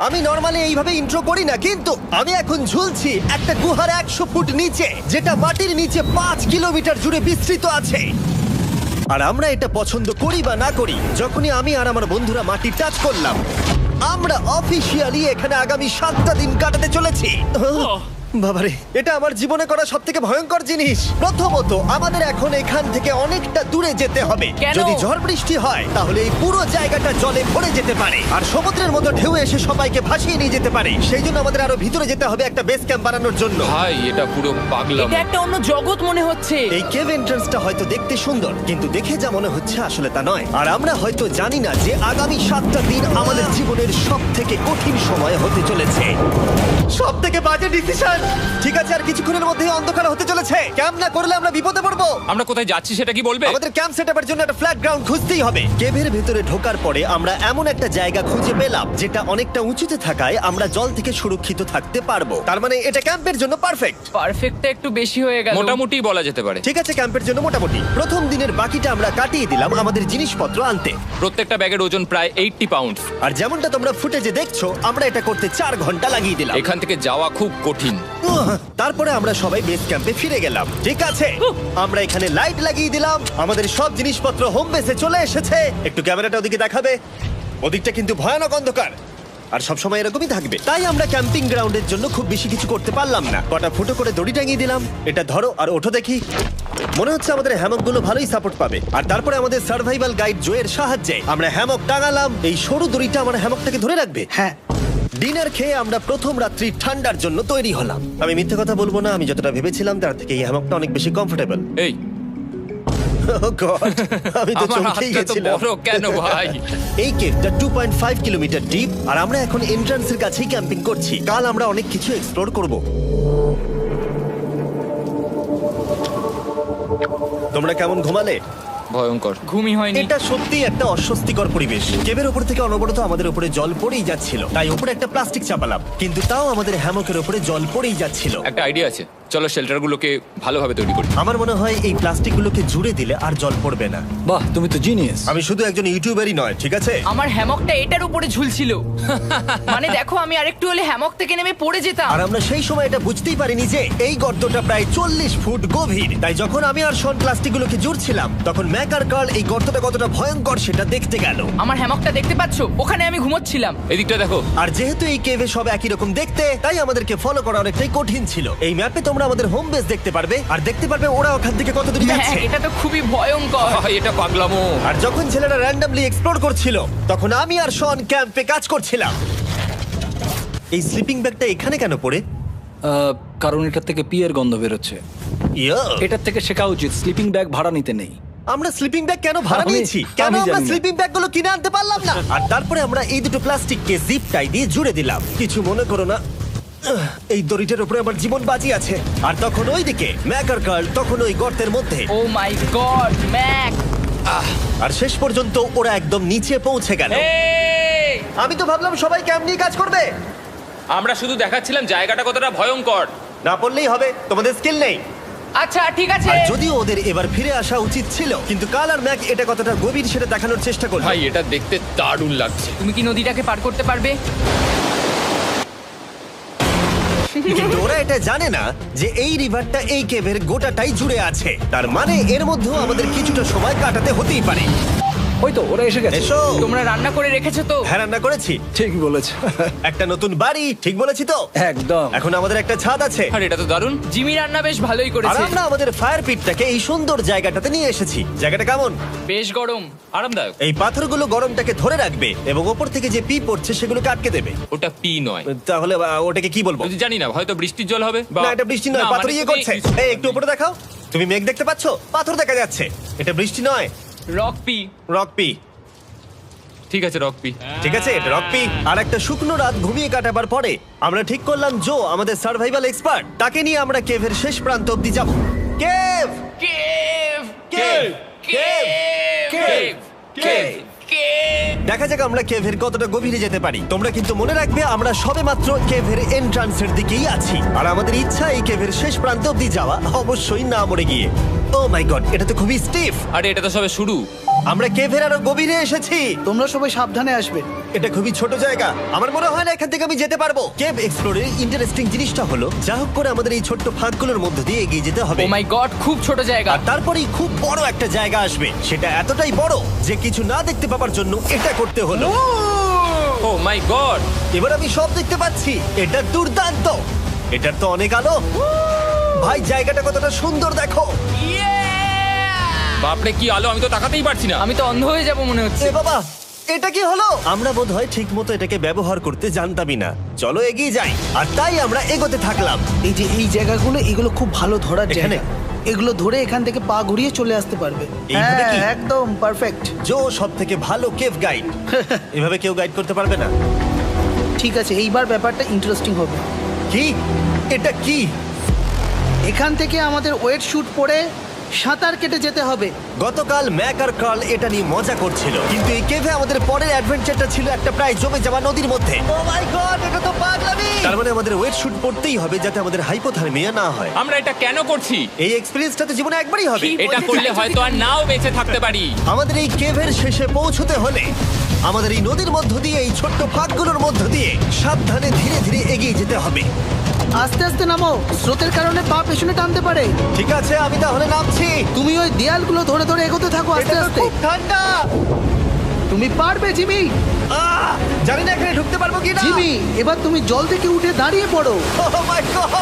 আমি নর্মালি এইভাবে ইন্ট্রো করি না, কিন্তু আমি এখন ঝুলছি একটা গুহার 100 ফুট নিচে, যেটা মাটির নিচে 5 কিলোমিটার জুড়ে বিস্তৃত আছে। আর আমরা এটা পছন্দ করি বা না করি, যখনই আমি আর আমার বন্ধুরা মাটি টাচ করলাম, আমরা অফিসিয়ালি এখানে আগামী 7টা দিন কাটাতে চলেছি। বাবারে, এটা আমার জীবনে করা সবথেকে ভয়ঙ্কর জিনিস। প্রথমত, আমাদের এখন এখান থেকে অনেকটা দূরে যেতে হবে। কেন? যদি ঝড় বৃষ্টি হয় তাহলে এই পুরো জায়গাটা জলে ভরে যেতে পারে, আর সমুদ্রের মতো ঢেউ এসে সবাইকে ভাসিয়ে নিয়ে যেতে পারে। সেই জন্য আমাদের আরো ভিতরে যেতে হবে একটা বেস ক্যাম্প বানানোর জন্য। ভাই এটা পুরো পাগলাম। এটা একটা অন্য জগৎ মনে হচ্ছে। এই কেভ এন্ট্রান্সটা হয়তো দেখতে সুন্দর, কিন্তু দেখে যা মনে হচ্ছে আসলে তা নয়। আর আমরা হয়তো জানি না যে আগামী 7টা দিন আমাদের জীবনের সব থেকে কঠিন সময় হতে চলেছে। সব থেকে বাজে ডিসিশন। ঠিক আছে, আর কিছুক্ষণের মধ্যে অন্ধকার হতে চলেছে। ক্যাম্প না করলে আমরা বিপদে পড়বো। আমরা কোথায় যাচ্ছি সেটা কি বলবে? আমাদের ক্যাম্প সেটআপের জন্য একটা ফ্ল্যাট গ্রাউন্ড খুঁজতেই হবে। কেভের ভেতরে ঢোকার পরে আমরা এমন একটা জায়গা খুঁজে পেলাম যেটা অনেকটা উঁচুতে থাকায় আমরা জল থেকে সুরক্ষিত থাকতে পারবো। তার মানে এটা ক্যাম্পের জন্য পারফেক্ট। পারফেক্টটা একটু বেশি হয়ে গেল। মোটামুটি বলা যেতে পারে। ঠিক আছে, ক্যাম্পের জন্য মোটামুটি। প্রথম দিনের বাকিটা আমরা কাটিয়ে দিলাম আমাদের জিনিসপত্র আনতে। প্রত্যেকটা ব্যাগের ওজন প্রায় 80 পাউন্ড। আর যেমনটা তোমরা ফুটেজে দেখছো, আমরা এটা করতে 4 ঘন্টা লাগিয়ে দিলাম। এখান থেকে যাওয়া খুব কঠিন। তারপরে আমরা সবাই বেস ক্যাম্পে ফিরে গেলাম। ঠিক আছে, আমরা এখানে লাইট লাগিয়ে দিলাম। আমাদের সব জিনিসপত্র হোম বেসে চলে এসেছে। একটু ক্যামেরাটা ওদিকে দেখাবে? ওদিকটা কিন্তু ভয়ানক অন্ধকার, আর সবসময় এরকমই থাকবে। তাই আমরা ক্যাম্পিং গ্রাউন্ডের জন্য খুব বেশি কিছু করতে পারলাম না। কটা ফুটো করে দড়ি টাঙিয়ে দিলাম। এটা ধরো আর ওঠো দেখি। মনে হচ্ছে আমাদের হ্যামকগুলো ভালোই সাপোর্ট পাবে। আর তারপরে আমাদের সার্ভাইভাল গাইড জোয়ের সাহায্যে আমরা হ্যামক টাঙালাম। এই সরু দড়িটা আমার হ্যামকটাকে ধরে রাখবে। হ্যাঁ, ডিনার খেয়ে আমরা প্রথম রাত্রি ঠান্ডার জন্য তৈরি হলাম। আমি মিথ্যে কথা বলবো না, আমি যতটা ভেবেছিলাম তার থেকে এই হ্যামকটা অনেক বেশি কমফোর্টেবল। এই আমি তো আমার চমকেই হাতটা তো গেছিলাম। বড় কেন ভাই? এই কেভটা 2.5 কিলোমিটার ডিপ, আর আমরা এখন এন্ট্রান্সের কাছেই ক্যাম্পিং করছি। কাল আমরা অনেক কিছু এক্সপ্লোর করব। তোমরা কেমন ঘুমালে? ভয়ঙ্কর। ঘুমই হয়নি। এটা সত্যি একটা অস্বস্তিকর পরিবেশ। কেবের উপর থেকে অনবরত আমাদের উপরে জল পড়েই যাচ্ছিল, তাই উপরে একটা প্লাস্টিক চাপালাম, কিন্তু তাও আমাদের হ্যামকের উপরে জল পড়েই যাচ্ছিল। একটা আইডিয়া আছে, চলো শেল্টারগুলোকে ভালোভাবে তৈরি করি। আমার মনে হয় এই প্লাস্টিকগুলোকে জুড়ে দিলে আর জল পড়বে না। বাহ, তুমি তো জিনিয়াস। আমি শুধু একজন ইউটিউবারই নয়, ঠিক আছে? আমার হ্যামকটা এটার উপরে ঝুলছিল। মানে দেখো, আমি আরেকটু হলে হ্যামক থেকে নেমে পড়ে যেতাম। আর আমরা সেই সময় এটা বুঝতেই পারিনি যে এই গর্তটা প্রায় 40 ফুট গভীর। তাই যখন আমি আর শন প্লাস্টিকগুলোকে জুড়ছিলাম, তখন ম্যাক আর কার্ল এই গর্তটা কতটা ভয়ঙ্কর সেটা দেখতে গেল। আমার হ্যামকটা দেখতে পাচ্ছো? ওখানে আমি ঘুমোচ্ছিলাম। এদিকটা দেখো। আর যেহেতু এই কেভে সব একই রকম দেখতে, তাই আমাদেরকে ফলো করা অনেকটাই কঠিন ছিল। এই ম্যাপে তোমরা আমাদের হোম বেস দেখতে পারবে, আর দেখতে পারবে ওরা ওখান থেকে কত দূরে হ্যাঁ, যাচ্ছে। এটা তো খুবই ভয়ঙ্কর। ভাই এটা পাগলামো। আর যখন ছেলেরা র্যান্ডমলি এক্সপ্লোর করছিল, তখন আমি আর শন ক্যাম্পে কাজ করছিলাম। এই স্লিপিং ব্যাগটা এখানে কেন পড়ে? কারণ এটার থেকে পিয়ের গন্ধ বেরোচ্ছে। ইয়া, এটার থেকে শেখা উচিত স্লিপিং ব্যাগ ভাড়া নিতে নেই। আমরা স্লিপিং ব্যাগ কেন ভাড়া আমি- নিয়েছি? কেন আমি আমরা জানি না। স্লিপিং ব্যাগগুলো কিনে আনতে পারলাম না? আর তারপরে আমরা এই দুটো প্লাস্টিককে জিপ টাই দিয়ে জুড়ে দিলাম। কিছু মনে করো না, এই দড়িটার উপরে আমার জীবন বাজি আছে। আর তখন ওইদিকে ম্যাক আর কার্ল তখন ওই গর্তের মধ্যে। ও মাই গড, ম্যাক! আর শেষ পর্যন্ত ওরা একদম নিচে পৌঁছে গেল। এই! আমি তো ভাবলাম সবাই ক্যাম্প নিয়ে কাজ করবে। আমরা শুধু দেখাচ্ছিলাম জায়গাটা কতটা ভয়ঙ্কর। না পড়লেই হবে, তোমাদের স্কিল নেই। আচ্ছা ঠিক আছে। আর যদিও ওদের এবার ফিরে আসা উচিত ছিল, কিন্তু কাল আর ম্যাক এটা কতটা গভীর সেটা দেখানোর চেষ্টা করলো। ভাই এটা দেখতে দারুণ লাগছে। তুমি কি নদীটাকে পার করতে পারবে? কিন্তু ওরা এটা জানে না যে এই রিভারটা এই কেভের গোটাটাই জুড়ে আছে। তার মানে এর মধ্যেও আমাদের কিছুটা সময় কাটাতে হতেই পারে। ওই তো ওরা এসে গেছে। এসো। তোমরা রান্না করে রেখেছো তো? হ্যাঁ, রান্না করেছি। ঠিক বলেছ। একটা নতুন বাড়ি, ঠিক বলেছি তো? একদম। এখন আমাদের একটা ছাদ আছে। আর এটা তো দারুণ। জিমি রান্না বেশ ভালোই আর করেছে। আমরা আমাদের ফায়ার পিটটাকে এই সুন্দর জায়গাটাতে নিয়ে এসেছি। জায়গাটা কেমন? বেশ গরম। আরামদায়ক। এই পাথরগুলো গরমটাকে ধরে রাখবে এবং ওপর থেকে যে পি পড়ছে সেগুলোকে আটকে দেবে। ওটা পি নয়। তাহলে ওটাকে কি বলবো? যদি জানি না, হয়তো বৃষ্টির জল হবে বা না, এটা বৃষ্টি নয়, না, পাথর মানে ইয়ে তুমি- করছে। এই একটু উপরে দেখাও। তুমি মেঘ দেখতে পাচ্ছো? পাথর দেখা যাচ্ছে। এটা বৃষ্টি নয়, রক পি। Rock P. ঠিক আছে, রক পি। ঠিক আছে, এটা রক পি। আর একটা শুকনো রাত ঘুমিয়ে কাটাবার পরে আমরা ঠিক করলাম জো আমাদের সার্ভাইভাল এক্সপার্ট, তাকে নিয়ে আমরা কেভের শেষ প্রান্ত অব্দি যাব। Cave, cave! Cave, cave, cave! Cave. Cave! দেখা যাক আমরা কেভের কতটা গভীরে যেতে পারি। তোমরা কিন্তু মনে রাখবে আমরা সবেমাত্র কেভের এন্ট্রান্সের দিকেই আছি, আর আমাদের ইচ্ছা এই কেভের শেষ প্রান্ত অব্দি যাওয়া, অবশ্যই না মরে গিয়ে। ও মাই গড, এটা তো খুবই স্টিফ। আরে এটা তো সবে শুরু। আমরা কেভের আরো গভীরে এসেছি। তোমরা সবাই সাবধানে আসবে। এটা খুবই ছোট জায়গা, আমার মনে হয় না এখান থেকে আমি যেতে পারবো। কেভ এক্সপ্লোরের ইন্টারেস্টিং জিনিসটা হলো যা হোক করে আমাদের এই ছোট্ট ফাঁকগুলোর মধ্য দিয়ে এগিয়ে যেতে হবে। ও মাই গড, খুব ছোট জায়গা। আর তারপরেই খুব বড় একটা জায়গা আসবে, সেটা এতটাই বড় যে কিছু না দেখতে পাওয়ার জন্য এটা করতে হলো। ও মাই গড। এবার আমি সব দেখতে পাচ্ছি, এটা দুর্দান্ত। এটার তো অনেক আলো। ভাই জায়গাটা কতটা সুন্দর দেখো। বাপরে কি আলো, আমি তো তাকাতেই পারছি না। আমি তো অন্ধ হয়ে যাব মনে হচ্ছে। এ বাবা, এটা কি হলো? আমরা বোধহয় ঠিক মতো এটাকে ব্যবহার করতে জানতামই না। চলো এগিয়ে যাই। আর তাই আমরা এগোতে থাকলাম। এই যে এই জায়গাগুলো, এগুলো খুব ভালো ধরার এখানে? জায়গা। এগুলো ধরে এখান থেকে পা ঘুরিয়ে চলে আসতে পারবে। এইভাবে কি? একদম পারফেক্ট। জো সব থেকে ভালো কেভ গাইড। এভাবে কেউ গাইড করতে পারবে না। ঠিক আছে, এইবার ব্যাপারটা ইন্টারেস্টিং হবে। কি? এটা কি? এখান থেকে আমাদের ওয়েট শুট পরে সাঁতার কেটে যেতে হবে। গতকাল ম্যাক আর কার্ল এটা নিয়ে মজা করছিল, কিন্তু এই কেভে আমাদের পরের অ্যাডভেঞ্চারটা ছিল একটা প্রায় জমে যাওয়া নদীর মধ্যে। ও মাই গড, এটা তো পাগলামি! তার মানে আমাদের ওয়েট শুট পড়তেই হবে যাতে আমাদের হাইপোথার্মিয়া না হয়। আমরা এটা কেন করছি? এই এক্সপেরিয়েন্সটা তো জীবনে একবারই হবে। এটা করলে হয়তো আর নাও বেঁচে থাকতে পারি। আমাদের এই কেভের শেষে পৌঁছতে হলে আমাদের এই নদীর মধ্য দিয়ে, এই ছোট্ট ফাঁকগুলোর মধ্য দিয়ে সাবধানে ধীরে ধীরে এগিয়ে যেতে হবে। আস্তে আস্তে নামো, স্রোতের কারণে পা পেছনে টানতে পারে। ঠিক আছে, আমি তাহলে নামছি। তুমি ওই দেয়ালগুলো ধরে ধরে এগোতে থাকো আস্তে এটা তো আস্তে। খুব ঠান্ডা। তুমি পারবে জিমি। জানি না এখানে ঢুকতে পারবো কি না। জিমি, এবার তুমি জল থেকে উঠে দাঁড়িয়ে পড়ো।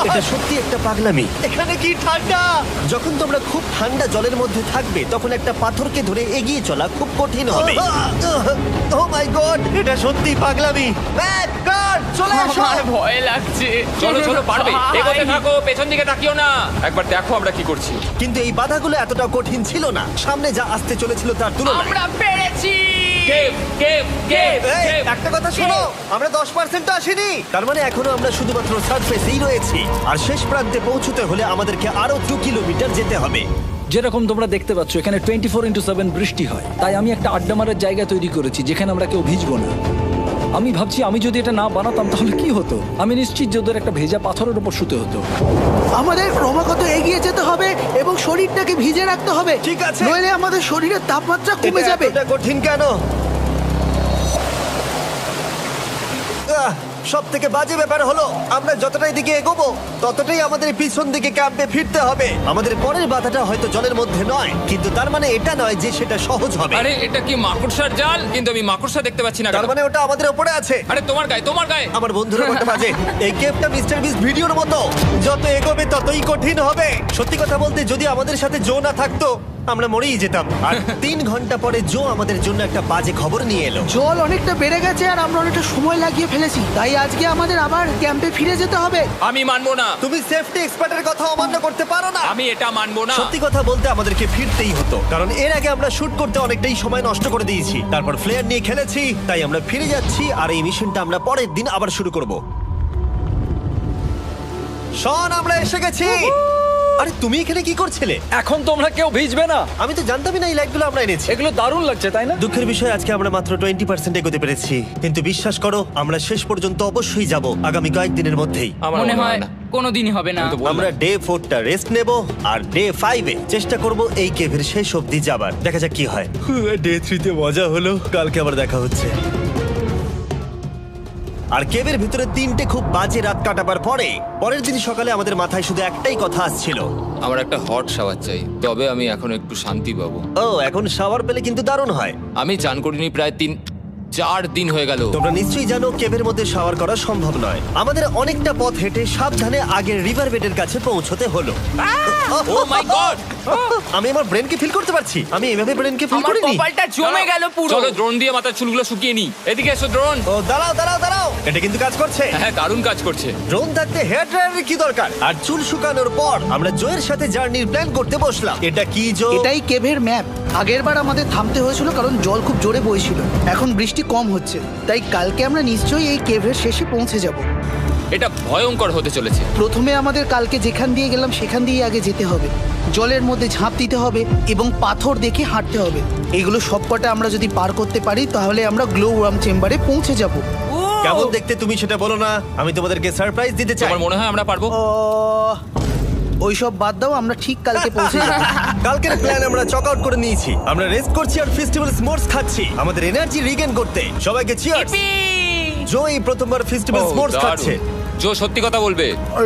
এটা সত্যি একটা পাগলামি। এখানে কি ঠান্ডা! যখন তোমরা খুব ঠান্ডা জলের মধ্যে থাকবে তখন একটা পাথরকে ধরে এগিয়ে চলা খুব কঠিন হবে। ও মাই গড, এটা সত্যি পাগলামি। ম্যাক, গড, চলে এসো। আমার ভয় লাগছে। চলো চলো, পারবে। ভাই। এগোতে থাকো, পেছন দিকে তাকিও না। একবার দেখো আমরা কি করছি। কিন্তু এই বাধাগুলো এতটা কঠিন ছিল না সামনে যা আসতে চলেছিল তার তুলনায়। আমরা পেরেছি। কেভ কেভ কেভ এই, কেভ। একটা কথা শোনো, আমরা 10% আসিনি। তার মানে এখনো আমরা শুধুমাত্র সারফেসেই রয়েছি, আর শেষ প্রান্তে পৌঁছতে হলে আমাদেরকে আরো 2 কিলোমিটার যেতে হবে। যেরকম তোমরা দেখতে পাচ্ছ এখানে 24/7 বৃষ্টি হয়, তাই আমি একটা আড্ডা মারার জায়গা তৈরি করেছি যেখানে আমরা কেউ ভিজবো না। আমি ভাবছি আমি যদি এটা না বানাতাম তাহলে কি হতো। আমি নিশ্চিত যে ওদের একটা ভেজা পাথরের উপর শুতে হতো। আমাদের ক্রমাগত এগিয়ে যেতে হবে এবং শরীরটাকে ভিজে রাখতে হবে। ঠিক আছে। নইলে আমাদের শরীরের তাপমাত্রা কমে এটা যাবে। এতটা কঠিন কেন? সব থেকে বাজে ব্যাপার হলো আমরা যতটাই দিকে এগোবো ততটাই আমাদের পিছন দিকে ক্যাম্পে ফিরতে হবে। আমাদের পরের বাধাটা হয়তো জলের মধ্যে নয়, কিন্তু তার মানে এটা নয় যে সেটা সহজ হবে। আরে এটা কি মাকড়সার জাল? কিন্তু আমি মাকড়সা দেখতে পাচ্ছি না তার কেন? মানে ওটা আমাদের উপরে আছে। আরে তোমার গায়ে, তোমার গায়ে। আমার বন্ধুরা বলতে বাজে, এই গেমটা মিস্টার বিস ভিডিওর মতো, যত এগোবে ততই কঠিন হবে। সত্যি কথা বলতে যদি আমাদের সাথে জো না থাকতো আমরা মরেই যেতাম। আর 3 ঘন্টা পরে জো আমাদের জন্য একটা বাজে খবর নিয়ে এলো। জল অনেকটা বেড়ে গেছে আর আমরা অনেকটা সময় লাগিয়ে ফেলেছি, তাই আজকে আমাদের আবার ক্যাম্পে ফিরে যেতে হবে। আমি মানবো না। তুমি সেফটি এক্সপার্টের কথা অমান্য করতে পারো না। আমি এটা মানবো না। সত্যি কথা বলতে আমাদেরকে ফিরতেই হতো, কারণ এর আগে আমরা শুট করতে অনেকটাই সময় নষ্ট করে দিয়েছি, তারপর ফ্লেয়ার নিয়ে খেলেছি, তাই আমরা ফিরে যাচ্ছি। আর এই মিশনটা আমরা পরের দিন আবার শুরু করব। শন, আমরা এসে গেছি। আরে তুমি এখানে কি করছিলে? এখন তোমরা কেউ ভিজবে না। আমি তো জানতামই না এই লাইটগুলো আমরা এনেছি। এগুলো দারুণ লাগছে তাই না? দুঃখের বিষয় আজকে আমরা মাত্র 20% এগোতে পেরেছি, কিন্তু বিশ্বাস করো আমরা শেষ পর্যন্ত অবশ্যই যাব আগামী কয়েকদিনের মধ্যেই। আমার মনে হয় না। কোনোদিনই হবে না। আমি তো বললাম। আমরা ডে 4টা রেস্ট নেব আর ডে 5-এ চেষ্টা করব এই কেভের শেষ অবধি যাবার। দেখা যাক কি হয়। ডে 3-তে মজা হলো, কালকে আবার দেখা হচ্ছে। আর কেভের ভিতরে 3টে খুব বাজে রাত কাটাবার পরে পরের দিন সকালে আমাদের মাথায় শুধু একটাই কথা আসছিল, আমার একটা হট শাওয়ার চাই, তবে আমি এখন একটু শান্তি পাবো। ও এখন শাওয়ার পেলে কিন্তু দারুণ হয়। আমি চান করিনি প্রায় 3-4 দিন হয়ে গেল। তোমরা নিশ্চয়ই জানো কেভের মধ্যে শাওয়ার করা সম্ভব নয়। আমাদের অনেকটা পথ হেঁটে সাবধানে আগের রিভার বেডের কাছে পৌঁছতে হলো। ও মাই গড! আমি আমার ব্রেনকে ফিল করতে পারছি। আমি এভাবে ব্রেনকে ফিল আমার করিনি। কপালটা জমে গেল পুরো। চলো ড্রোন দিয়ে মাথার চুলগুলো শুকিয়ে নি। এদিকে এসো ড্রোন। ও দাঁড়াও দাঁড়াও দাঁড়াও, এটা কিন্তু কাজ করছে। হ্যাঁ, দারুণ কাজ করছে। ড্রোন থাকতে হেয়ার ড্রায়ারের কি দরকার? আর চুল শুকানোর পর আমরা জোয়ের সাথে জার্নির প্ল্যান করতে বসলাম। এটা কি জো? এটাই কেভের ম্যাপ। আগেরবার আমাদের থামতে হয়েছিল কারণ জল খুব জোরে বইছিল। এখন বৃষ্টি কম হচ্ছে, তাই কালকে আমরা নিশ্চয়ই এই কেভের শেষে পৌঁছে যাব। এটা ভয়ঙ্কর হতে চলেছে। প্রথমে আমাদের কালকে যেখান দিয়ে গেলাম সেখান দিয়ে আগে যেতে হবে। জলের মধ্যে ঝাঁপ দিতে হবে এবং পাথর দেখে হাঁটতে হবে। এগুলো সবকটা আমরা যদি পার করতে পারি তাহলে আমরা গ্লো ওয়ার্ম চেম্বারে পৌঁছে যাব। কেমন দেখতে তুমি সেটা বলো না, আমি তোমাদেরকে সারপ্রাইজ দিতে চাই। তোমার মনে হয় আমরা পারবো? ওইসব বাদ দাও, আমরা ঠিক কালকে পৌঁছে যাবো। কালকের প্ল্যান আমরা চক আউট করে নিয়েছি। আমরা রেস্ট করছি আর ফেস্টিভ্যাল স্মোর্টস খাচ্ছি আমাদের এনার্জি রিগেন করতে। সবাইকে চিয়ার্স। Yippee! জো এই প্রথমবার ফেস্টিভ্যাল Oh, স্মোর্টস দারুণ। খাচ্ছে। জো সত্যি কথা বলবে।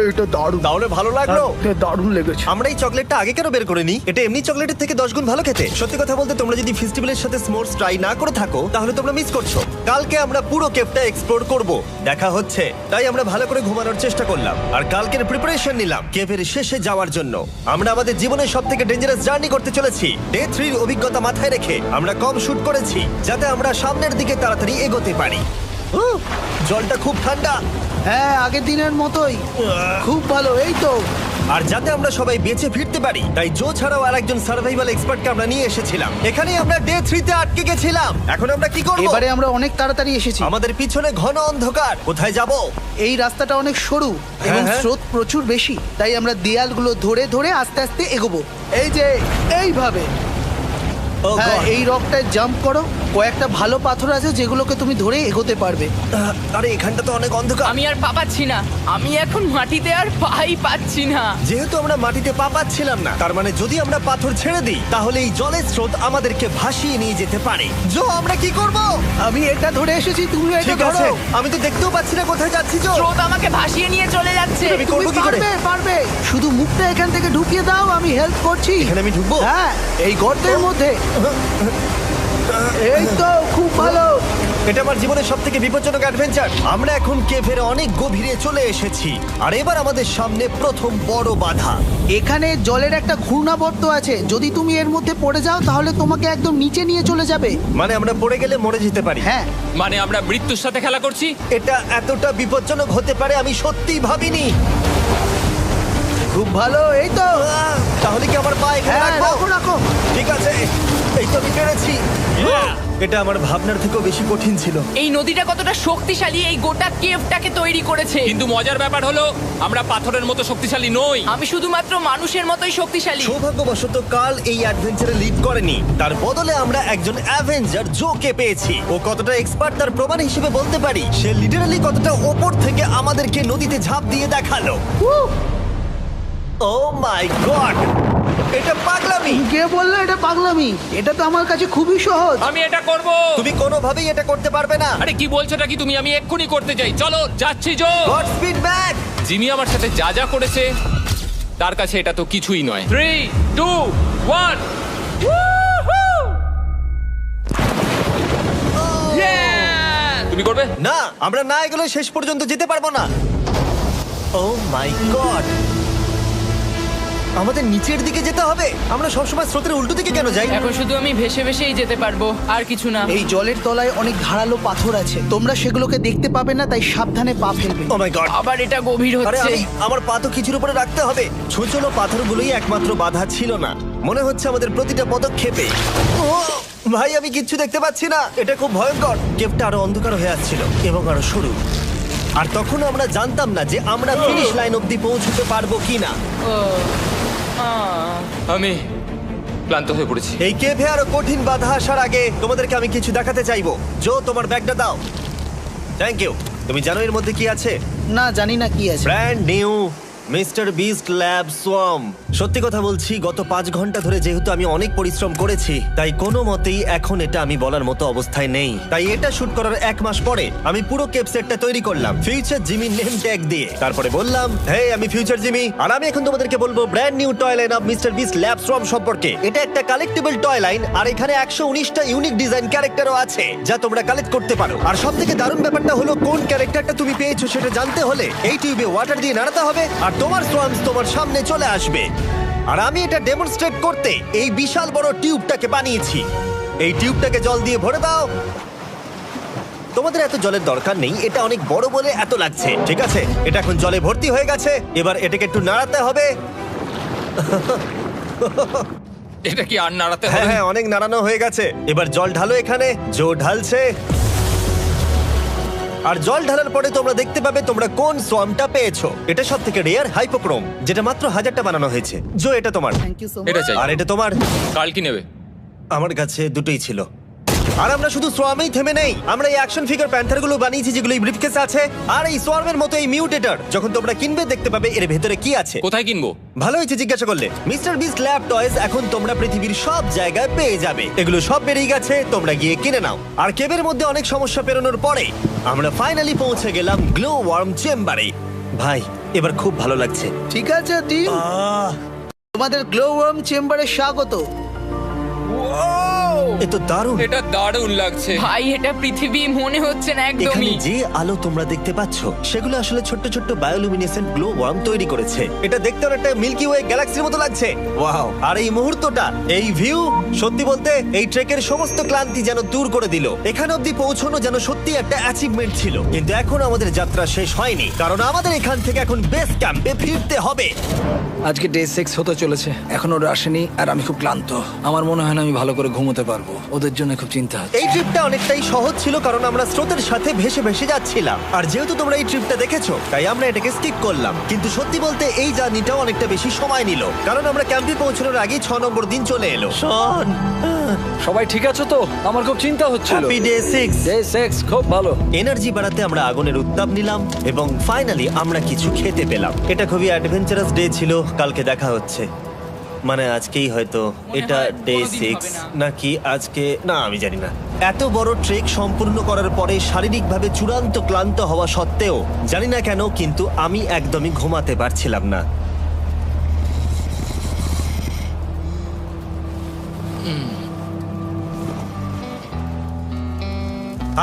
এটা দারুণ, তাহলে ভালো লাগলো? দারুণ লেগেছে। আমরা এই চকলেটটা আগে কেন বের করিনি? এটা এমনি চকলেটের থেকে 10 গুণ ভালো খেতে। সত্যি কথা বলতে তোমরা যদি ফেস্টিভ্যালের সাথে স্মোর্টস ট্রাই না করে থাকো তাহলে তোমরা মিস করছো। কালকে আমরা পুরো কেভটা এক্সপ্লোর করব, দেখা হচ্ছে। তাই আমরা ভালো করে ঘুমানোর চেষ্টা করলাম আর কালকের প্রিপারেশন নিলাম কেভের শেষে যাওয়ার জন্য। আমরা আমাদের জীবনের সবথেকে ডেঞ্জারাস জার্নি করতে চলেছি। ডে 3 এর অভিজ্ঞতা মাথায় রেখে আমরা কম শুট করেছি যাতে আমরা সামনের দিকে তাড়াতাড়ি এগোতে পারি। জলটা খুব ঠান্ডা হ্যাঁ, আগের দিনের মতোই খুব ভালো। এই তো আর যাতে আমরা সবাই বেঁচে ফিরতে পারি তাই জো ছাড়াও আরেকজন সার্ভাইভাল এক্সপার্টকে আমরা নিয়ে এসেছিলাম। এখানে আমরা ডে 3 তে আটকে গেছিলাম। এখন আমরা কি করব? এবারে আমরা অনেক তাড়াতাড়ি এসেছি। আমাদের পিছনে ঘন অন্ধকার। কোথায় যাব? এই রাস্তাটা অনেক সরু এবং হ্যাঁ। স্রোত প্রচুর বেশি, তাই আমরা দেয়ালগুলো ধরে ধরে আস্তে আস্তে এগোবো। এই যে এইভাবে। ও হ্যাঁ, God! এই রকটায় জাম্প করো। কয়েকটা ভালো পাথর আছে যেগুলোকে তুমি ধরে এগোতে পারবে। আরে এখানটা তো অনেক অন্ধকার। আমি আর পা পাচ্ছি না, আমি এখন মাটিতে আর পাই পাচ্ছি না। যেহেতু আমরা মাটিতে পা পাচ্ছিলাম না তার মানে যদি আমরা পাথর ছেড়ে দিই তাহলে এই জলের স্রোত আমাদেরকে ভাসিয়ে নিয়ে যেতে পারে। জো আমরা কি করব? আমি এটা ধরে এসেছি, তুমি এটা ঠিক আছে, ধরো। আমি তো দেখতেও পাচ্ছি না কোথায় যাচ্ছি। জো স্রোত আমাকে ভাসিয়ে নিয়ে চলে যাচ্ছে। আমি তুমি করবো কি করে? পারবে, পারবে। শুধু মুখটা এখান থেকে ঢুকিয়ে দাও, আমি হেল্প করছি। এখানে আমি ঢুকবো? হ্যাঁ, এই গর্তের মধ্যে। এই তো খুব ভালো। এটা আমার জীবনের সবথেকে বিপজ্জনক অ্যাডভেঞ্চার। আমরা এখন কেভের অনেক গভীরে চলে এসেছি আর এবার আমাদের সামনে প্রথম বড় বাধা। এখানে জলের একটা ঘূর্ণাবর্ত আছে, যদি তুমি এর মধ্যে পড়ে যাও তাহলে তোমাকে একদম নিচে নিয়ে চলে যাবে। মানে আমরা পড়ে গেলে মরে যেতে পারি। হ্যাঁ, মানে আমরা মৃত্যুর সাথে খেলা করছি। এটা এতটা বিপজ্জনক হতে পারে আমি সত্যিই ভাবিনি। খুব ভালো। এই তো। তাহলে কি আমার পা এখানে হ্যাঁ, রাখবো? রাখো রাখো। ঠিক আছে, এই তো আমি পেরেছি। এটা আমার ভাবনার থেকেও বেশি কঠিন ছিল। এই নদীটা কতটা শক্তিশালী এই গোটা কেভটাকে তৈরি করেছে। কিন্তু মজার ব্যাপার হলো আমরা পাথরের মতো শক্তিশালী নই। আমি শুধুমাত্র মানুষের মতোই শক্তিশালী। সৌভাগ্যবশত কাল এই অ্যাডভেঞ্চারে লিড করেনি, তার বদলে আমরা একজন অ্যাভেঞ্জার জোকে পেয়েছি। ও কতটা এক্সপার্ট তার প্রমাণ হিসেবে বলতে পারি। সে লিটারালি কতটা ওপর থেকে আমাদেরকে নদীতে ঝাঁপ দিয়ে দেখালো। ও মাই গড, এটা পাগলামি। কে বললো এটা পাগলামি? এটা তো আমার কাছে খুবই সহজ। আমি এটা করব। তুমি কোনোভাবেই এটা করতে পারবে না। আরে কি বলছোটা কি তুমি? আমি এক্ষুনি করতে চাই। চলো যাচ্ছি Joe. God speed back. Jimmy আমার সাথে যা যা করেছে তার কাছে এটা তো কিছুই নয়। 3, 2, 1। তুমি করবে? না, আমরা না এগুলো শেষ পর্যন্ত যেতে পারবো না। ও মাই গড, আমাদের নিচের দিকে যেতে হবে। আমরা সবসময় স্রোতের উল্টো দিকে কেন যাই? এখন শুধু আমি ভেসে ভেসেই যেতে পারবো, আর কিছু না। এই জলের তলায় অনেক ধারালো পাথর আছে, তোমরা সেগুলোকে দেখতে পাবে না, তাই সাবধানে পা ফেলবে। ও মাই গড, আবার এটা গভীর আরে হচ্ছে। আমার পা তো কিছুর উপরে রাখতে হবে। ছোট পাথরগুলোই একমাত্র বাধা ছিল না, মনে হচ্ছে আমাদের প্রতিটা পদক্ষেপে। ও ভাই, আমি কিচ্ছু দেখতে পাচ্ছি না। এটা খুব ভয়ঙ্কর। কেভটা আরো অন্ধকার হয়ে আসছিল এবং আরো সরু। আর তখন আমরা জানতাম না যে আমরা ফিনিশ লাইন অব্দি পৌঁছতে পারবো কিনা। আমি ক্লান্ত হয়ে পড়েছি। এই কেভে আরো কঠিন বাধা আসার আগে তোমাদেরকে আমি কিছু দেখাতে চাইবো। জো, তোমার ব্যাগটা দাও। Thank you. তুমি জানো এর মধ্যে কি আছে? না, জানি না কি আছে। Brand new mister beast lab swamp. সত্যি কথা বলছি, গত 5 ঘন্টা ধরে যেহেতু আমি অনেক পরিশ্রম করেছি তাই কোনো মতেই এখন এটা আমি বলার মতো অবস্থায় নেই। তাই এটা শুট করার 1 মাস পরে আমি পুরো কেপ সেটটা তৈরি করলাম ফিউচার জিমি নেম ট্যাগ দিয়ে। তারপরে বললাম, হে আমি ফিউচার জিমি, আর আমি এখন তোমাদেরকে বলবো brand new toy line of mister beast lab swamp সম্পর্কে। এটা একটা কালেক্টেবল টয় লাইন আর এখানে 119টা ইউনিক ডিজাইন ক্যারেক্টারও আছে যা তোমরা কালেক্ট করতে পারো। আর সবথেকে দারুণ ব্যাপারটা হলো কোন ক্যারেক্টারটা তুমি পেয়েছো সেটা জানতে হলে এই টিউবে ওয়াটার দিয়ে নাড়াতে হবে আর তোমার সোয়ামস তোমার সামনে চলে আসবে। আর আমি এটা ডেমনস্ট্রেট করতে এই বিশাল বড় টিউবটাকে বানিয়েছি। এই টিউবটাকে জল দিয়ে ভরে দাও। তোমাদের এত জলের দরকার নেই, এটা অনেক বড় বলে এত লাগছে। ঠিক আছে, এটা এখন জলে ভর্তি হয়ে গেছে। এবার এটাকে একটু নাড়াতে হবে। এটা কি আর নাড়াতে হ্যাঁ হবে? হ্যাঁ, অনেক নাড়ানো হয়ে গেছে। এবার জল ঢালো এখানে। জো ঢালছে। আর জল ঢালার পরে তোমরা দেখতে পাবে তোমরা কোন সোয়ামটা পেয়েছো। এটা সবথেকে রেয়ার হাইপোক্রোম, যেটা মাত্র 1000টা বানানো হয়েছে। জো, এটা তোমার। থ্যাংক ইউ সো এটা মাচ। চাই। আর এটা তোমার। কাল কি নেবে? আমার কাছে দুটোই ছিল। আর আমরা শুধু সোয়ামেই থেমে নেই, আমরা এই অ্যাকশন ফিগার প্যান্থার গুলো বানিয়েছি যেগুলো এই ব্রিফকেসে আছে, আর এই সোয়ার্মের মতো এই মিউটেটর। যখন তোমরা কিনবে দেখতে পাবে এর ভেতরে কি আছে। কোথায় কিনবো? ভালো হয়েছে জিজ্ঞাসা করলে। মিস্টার বিস্ট ল্যাব টয়েস এখন তোমরা পৃথিবীর সব জায়গায় পেয়ে যাবে। এগুলো সব বেরিয়ে গেছে, তোমরা গিয়ে কিনে নাও। আর কেবের মধ্যে অনেক সমস্যা পেরোনোর পরে আমরা ফাইনালি পৌঁছে গেলাম গ্লো ওয়ার্ম চেম্বারে। ভাই এবার খুব ভালো লাগছে। ঠিক আছে টিম, তোমাদের গ্লো ওয়ার্ম চেম্বারে স্বাগত। এ তো দারুণ। এটা দারুণ লাগছে। ভাই এটা পৃথিবী মনে হচ্ছে না এখানে একদমই। যে আলো তোমরা দেখতে পাচ্ছ সেগুলো আসলে ছোট্ট ছোট্ট বায়োলুমিনেসেন্ট গ্লো ওয়ার্ম তৈরি করেছে। এটা দেখতে অনেকটা মিল্কি ওয়ে গ্যালাক্সির মতো লাগছে। ওয়াও! আর এই মুহূর্তটা, এই ভিউ, সত্যি বলতে এই ট্রেকের সমস্ত ক্লান্তি যেন দূর করে দিল। এখানে অবধি পৌঁছানো যেন সত্যি একটা অ্যাচিভমেন্ট ছিল। কিন্তু এখন আমাদের যাত্রা শেষ হয়নি, কারণ আমাদের এখান থেকে এখন বেস ক্যাম্পে ফিরতে হবে। আজকে ডে 6 হতে চলেছে, এখনো ওরা আসেনি আর আমি খুব ক্লান্ত। আমার মনে হয় না আমি ভালো করে ঘুমোতে পারবো, ওদের জন্য খুব চিন্তা হচ্ছে। এই ট্রিপটা অনেকটাই সহজ ছিল কারণ আমরা স্রোতের সাথে ভেসে ভেসে যাচ্ছিলাম। আর যেহেতু তোমরা এই ট্রিপটা দেখেছো তাই আমরা এটাকে স্কিপ করলাম। কিন্তু সত্যি বলতে এই জার্নিটাও অনেকটা বেশি সময় নিল, কারণ আমরা ক্যাম্পে পৌঁছানোর আগেই 6 নম্বর দিন চলে এলো। শন, সবাই ঠিক আছে তো? আমার খুব চিন্তা হচ্ছিল। Happy day 6। ডে 6 খুব ভালো। এনার্জি বাড়াতে আমরা আগুনের উত্তাপ নিলাম এবং ফাইনালি আমরা কিছু খেতে পেলাম। এটা খুবই অ্যাডভেঞ্চারাস ডে ছিল। কালকে দেখা হচ্ছে, মানে আজকেই হয়তো। এটা হয় ডে কোনোদিন 6 হবে না। নাকি আজকে, না আমি জানি না। এত বড় ট্রেক সম্পূর্ণ করার পরে শারীরিকভাবে চূড়ান্ত ক্লান্ত হওয়া সত্ত্বেও জানি না কেন কিন্তু আমি একদমই ঘুমাতে পারছিলাম না।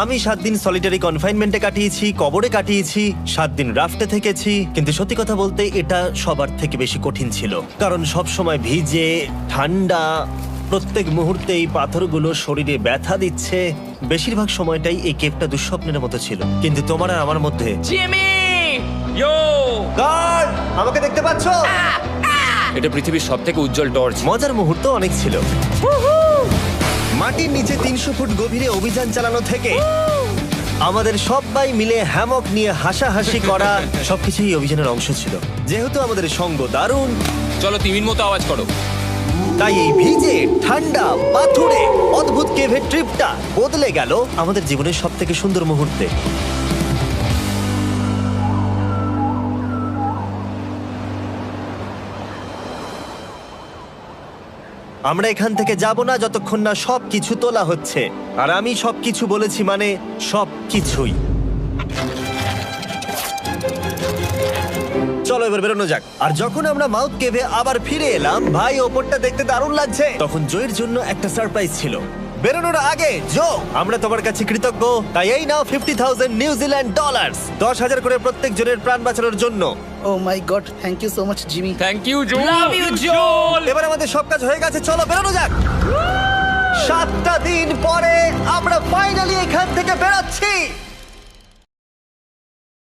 আমি 7 দিন সলিটারি কনফাইনমেন্টে কাটিয়েছি, কবরে কাটিয়েছি, 7 দিন রাফটে থেকেছি। কিন্তু সত্যি কথা বলতে এটা সবার থেকে বেশি কঠিন ছিল, কারণ সব সময় ভিজে, ঠান্ডা, প্রত্যেক মুহূর্তে এই পাথরগুলো শরীরে ব্যথা দিচ্ছে। বেশিরভাগ সময়টাই এই কেভটা দুঃস্বপ্নের মতো ছিল। কিন্তু তোমার আর আমার মধ্যে জিমি! ইয়ো! গার্ড, আমাকে দেখতে পাচ্ছ? এটা পৃথিবীর সবথেকে উজ্জ্বল টর্চ। মজার মুহূর্ত অনেক ছিল। মাটির নিচে 300 ফুট গভীরে অভিযান চালানো থেকে আমাদের সবাই মিলে হ্যামক নিয়ে হাসাহাসি করা সবকিছুই এই অভিযানের অংশ ছিল। যেহেতু আমাদের সঙ্গ দারুণ, চলো তিমির মতো আওয়াজ করো। তাই এই ভিজে, ঠান্ডা, পাথুরে অদ্ভুত কেভের ট্রিপটা বদলে গেল আমাদের জীবনের সব থেকে সুন্দর মুহূর্তে। আমরা এখান থেকে যাব না যতক্ষণ না সবকিছু তোলা হচ্ছে। আর আমি সবকিছু বলেছি মানে সবকিছুই। চলো এবার বেরোনো যাক। আর যখন আমরা মাউথ কেভে আবার ফিরে এলাম, ভাই ওপরটা দেখতে দারুণ লাগছে। তখন জয়ের জন্য একটা সারপ্রাইজ ছিল। বেরোনোর আগে জো, আমরা তোমার কাছে কৃতজ্ঞ। তাই এই নাও $50,000 নিউজিল্যান্ড ডলার্স, 10,000 করে প্রত্যেক জনের প্রাণ বাঁচানোর জন্য। Oh my God, thank you so much Jimmy. Thank you Joel. Love you Joel! এবার আমাদের সব কাজ হয়ে গেছে, চলো বেরোনো যাক। 7টা দিন পরে আমরা ফাইনালি এখান থেকে বেরোচ্ছি।